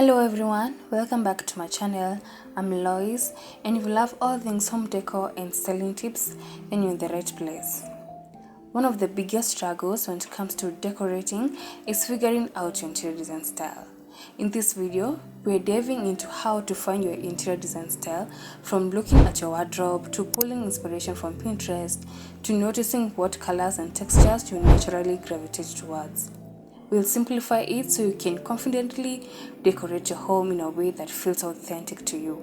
Hello everyone, welcome back to my channel. I'm Lois, and if you love all things home decor and styling tips, then you're in the right place. One of the biggest struggles when it comes to decorating is figuring out your interior design style. In this video, we're diving into how to find your interior design style, from looking at your wardrobe to pulling inspiration from Pinterest to noticing what colors and textures you naturally gravitate towards. We'll simplify it so you can confidently decorate your home in a way that feels authentic to you.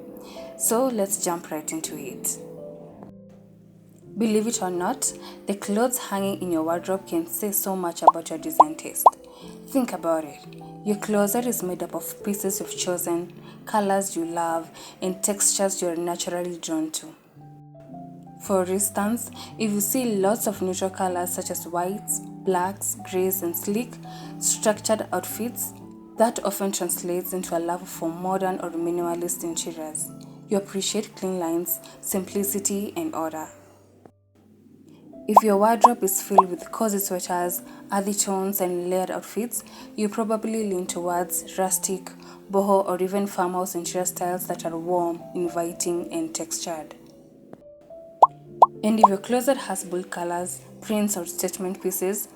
So let's jump right into it. Believe it or not, the clothes hanging in your wardrobe can say so much about your design taste. Think about it. Your closet is made up of pieces you've chosen, colors you love, and textures you're naturally drawn to. For instance, if you see lots of neutral colors such as whites, blacks, grays, and sleek, structured outfits, that often translates into a love for modern or minimalist interiors. You appreciate clean lines, simplicity, and order. If your wardrobe is filled with cozy sweaters, earthy tones, and layered outfits, you probably lean towards rustic, boho, or even farmhouse interior styles that are warm, inviting, and textured. And if your closet has bold colors, prints, or statement pieces,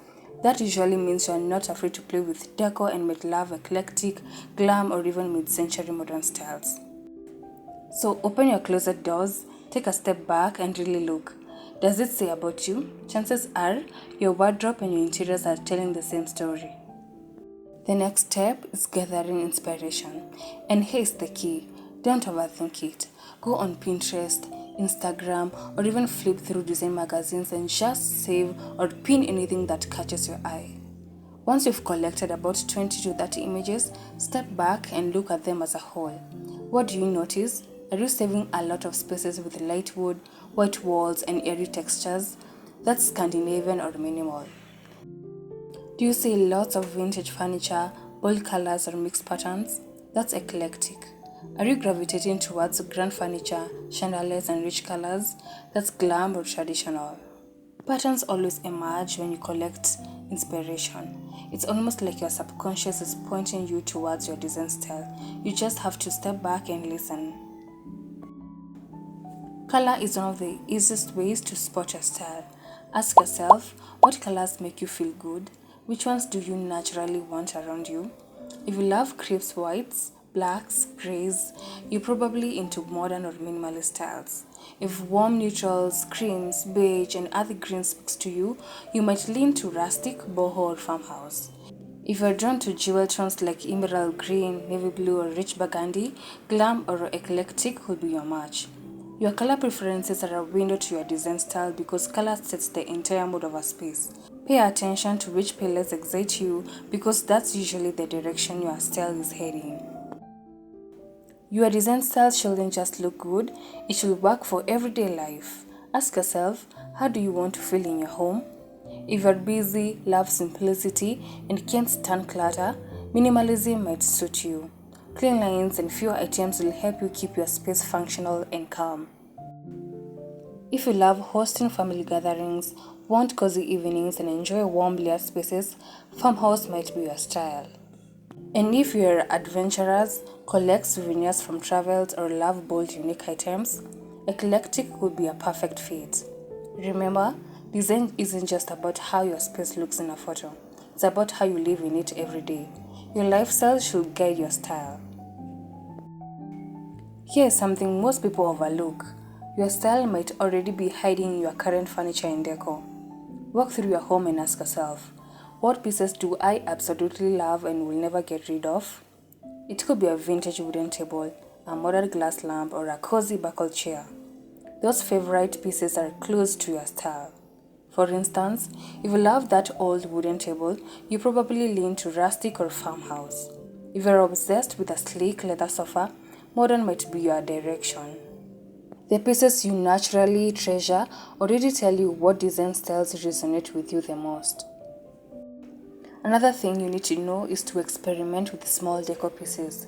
that usually means you are not afraid to play with deco and make love eclectic, glam, or even mid-century modern styles. So open your closet doors, take a step back, and really look. Does it say about you? Chances are your wardrobe and your interiors are telling the same story. The next step is gathering inspiration. And here's the key: don't overthink it. Go on Pinterest, Instagram, or even flip through design magazines and just save or pin anything that catches your eye. Once you've collected about 20 to 30 images, step back and look at them as a whole. What do you notice? Are you saving a lot of spaces with light wood, white walls, and airy textures? That's Scandinavian or minimal. Do you see lots of vintage furniture, bold colors, or mixed patterns? That's eclectic. Are you gravitating towards grand furniture, chandeliers, and rich colors? That's glam or traditional. Patterns always emerge when you collect inspiration. It's almost like your subconscious is pointing you towards your design style. You just have to step back and listen. Color is one of the easiest ways to spot your style. Ask yourself, what colors make you feel good? Which ones do you naturally want around you? If you love crisp whites, blacks, grays, you're probably into modern or minimalist styles. If warm neutrals, creams, beige, and other greens speaks to you, you might lean to rustic, boho, or farmhouse. If you're drawn to jewel tones like emerald green, navy blue, or rich burgundy, glam or eclectic will be your match. Your color preferences are a window to your design style because color sets the entire mood of a space. Pay attention to which palettes excite you because that's usually the direction your style is heading. Your design style shouldn't just look good, it should work for everyday life. Ask yourself, how do you want to feel in your home? If you're busy, love simplicity, and can't stand clutter, minimalism might suit you. Clean lines and fewer items will help you keep your space functional and calm. If you love hosting family gatherings, want cozy evenings, and enjoy warm layered spaces, farmhouse might be your style. And if you're adventurous, collect souvenirs from travels, or love bold, unique items, eclectic would be a perfect fit. Remember, design isn't just about how your space looks in a photo. It's about how you live in it every day. Your lifestyle should guide your style. Here's something most people overlook. Your style might already be hiding in your current furniture and decor. Walk through your home and ask yourself, what pieces do I absolutely love and will never get rid of? It could be a vintage wooden table, a modern glass lamp, or a cozy buckled chair. Those favorite pieces are close to your style. For instance, if you love that old wooden table, you probably lean to rustic or farmhouse. If you're obsessed with a sleek leather sofa, modern might be your direction. The pieces you naturally treasure already tell you what design styles resonate with you the most. Another thing you need to know is to experiment with small decor pieces.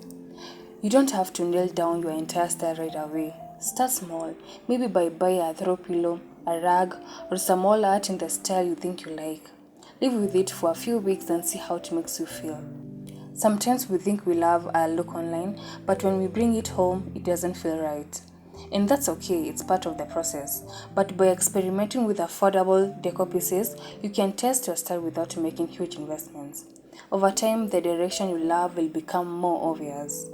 You don't have to nail down your entire style right away. Start small, maybe by buying a throw pillow, a rug, or some wall art in the style you think you like. Live with it for a few weeks and see how it makes you feel. Sometimes we think we love our look online, but when we bring it home, it doesn't feel right. And that's okay, it's part of the process. But by experimenting with affordable decor pieces, you can test your style without making huge investments. Over time, the direction you love will become more obvious.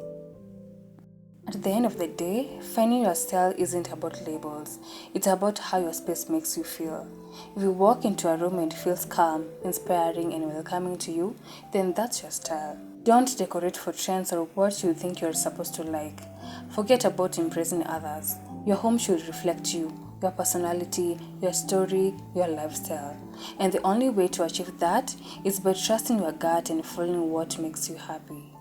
At the end of the day, finding your style isn't about labels. It's about how your space makes you feel. If you walk into a room and it feels calm, inspiring, and welcoming to you, then that's your style. Don't decorate for trends or what you think you're supposed to like. Forget about impressing others. Your home should reflect you, your personality, your story, your lifestyle. And the only way to achieve that is by trusting your gut and following what makes you happy.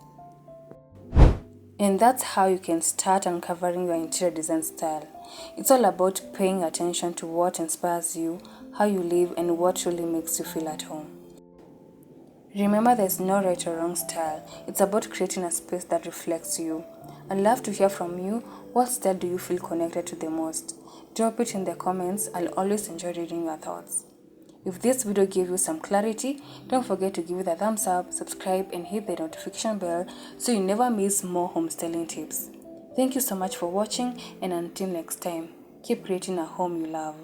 And that's how you can start uncovering your interior design style. It's all about paying attention to what inspires you, how you live, and what truly makes you feel at home. Remember, there's no right or wrong style. It's about creating a space that reflects you. I'd love to hear from you. What style do you feel connected to the most? Drop it in the comments. I'll always enjoy reading your thoughts. If this video gave you some clarity, don't forget to give it a thumbs up, subscribe, and hit the notification bell so you never miss more homestyling tips. Thank you so much for watching, and until next time, keep creating a home you love.